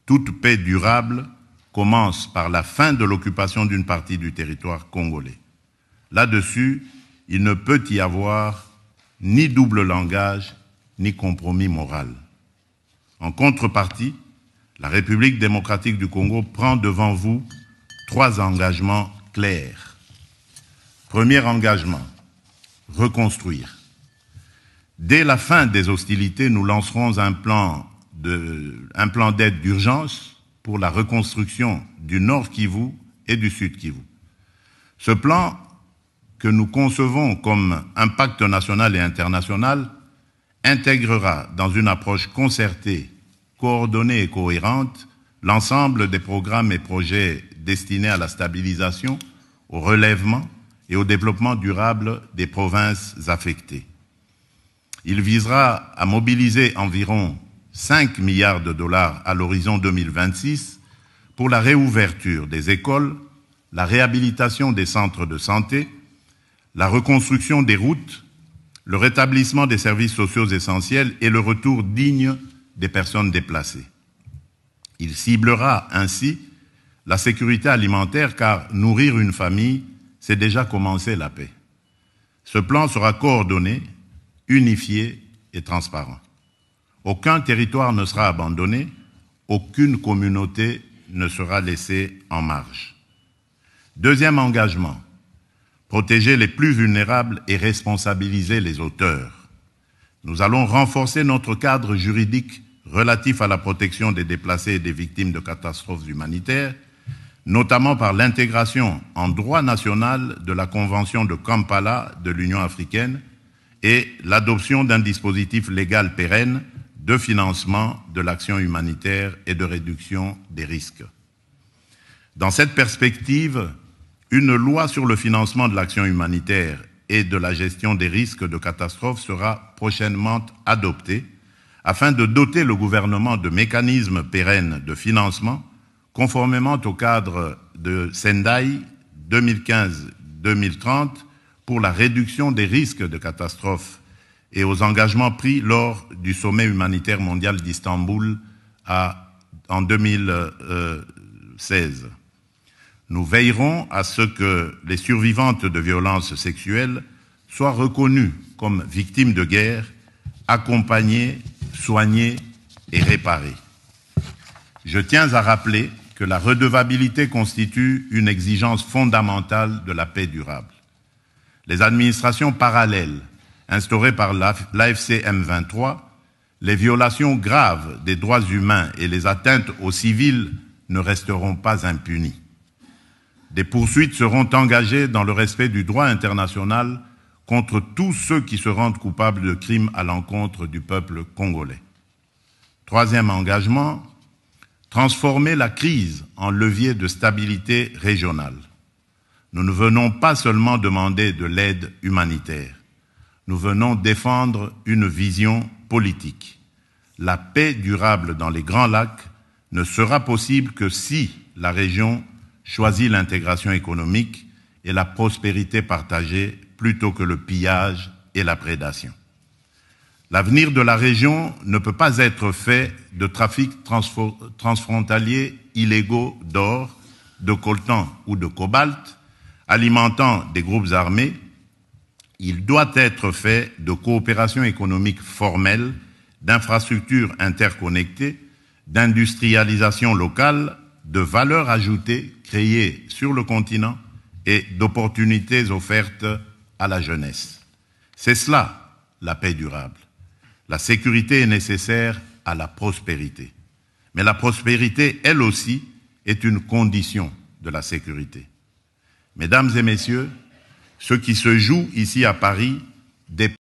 toute paix durable commence par la fin de l'occupation d'une partie du territoire congolais. Là-dessus, il ne peut y avoir ni double langage, ni compromis moral. En contrepartie, la République démocratique du Congo prend devant vous 3 engagements clairs. Premier engagement, reconstruire. Dès la fin des hostilités, nous lancerons un plan d'aide d'urgence pour la reconstruction du Nord Kivu et du Sud Kivu. Ce plan, que nous concevons comme un pacte national et international, intégrera dans une approche concertée, coordonnée et cohérente l'ensemble des programmes et projets destinés à la stabilisation, au relèvement et au développement durable des provinces affectées. Il visera à mobiliser environ 5 milliards de dollars à l'horizon 2026 pour la réouverture des écoles, la réhabilitation des centres de santé, la reconstruction des routes, le rétablissement des services sociaux essentiels et le retour digne des personnes déplacées. Il ciblera ainsi la sécurité alimentaire car nourrir une famille, c'est déjà commencer la paix. Ce plan sera coordonné, unifié et transparent. Aucun territoire ne sera abandonné, aucune communauté ne sera laissée en marge. Deuxième engagement, protéger les plus vulnérables et responsabiliser les auteurs. Nous allons renforcer notre cadre juridique relatif à la protection des déplacés et des victimes de catastrophes humanitaires, notamment par l'intégration en droit national de la Convention de Kampala de l'Union africaine et l'adoption d'un dispositif légal pérenne de financement de l'action humanitaire et de réduction des risques. Dans cette perspective, une loi sur le financement de l'action humanitaire et de la gestion des risques de catastrophes sera prochainement adoptée afin de doter le gouvernement de mécanismes pérennes de financement conformément au cadre de Sendai 2015-2030 pour la réduction des risques de catastrophes et aux engagements pris lors du sommet humanitaire mondial d'Istanbul en 2016. Nous veillerons à ce que les survivantes de violences sexuelles soient reconnues comme victimes de guerre, accompagnées, soignées et réparées. Je tiens à rappeler que la redevabilité constitue une exigence fondamentale de la paix durable. Les administrations parallèles instaurées par l'AFC M23, les violations graves des droits humains et les atteintes aux civils ne resteront pas impunies. Des poursuites seront engagées dans le respect du droit international contre tous ceux qui se rendent coupables de crimes à l'encontre du peuple congolais. Troisième engagement, transformer la crise en levier de stabilité régionale. Nous ne venons pas seulement demander de l'aide humanitaire, nous venons défendre une vision politique. La paix durable dans les Grands Lacs ne sera possible que si la région choisit l'intégration économique et la prospérité partagée plutôt que le pillage et la prédation. L'avenir de la région ne peut pas être fait de trafics transfrontaliers illégaux d'or, de coltan ou de cobalt, alimentant des groupes armés. Il doit être fait de coopération économique formelle, d'infrastructures interconnectées, d'industrialisation locale, de valeur ajoutée créée sur le continent et d'opportunités offertes à la jeunesse. C'est cela, la paix durable. La sécurité est nécessaire à la prospérité. Mais la prospérité, elle aussi, est une condition de la sécurité. Mesdames et messieurs, ce qui se joue ici à Paris dépend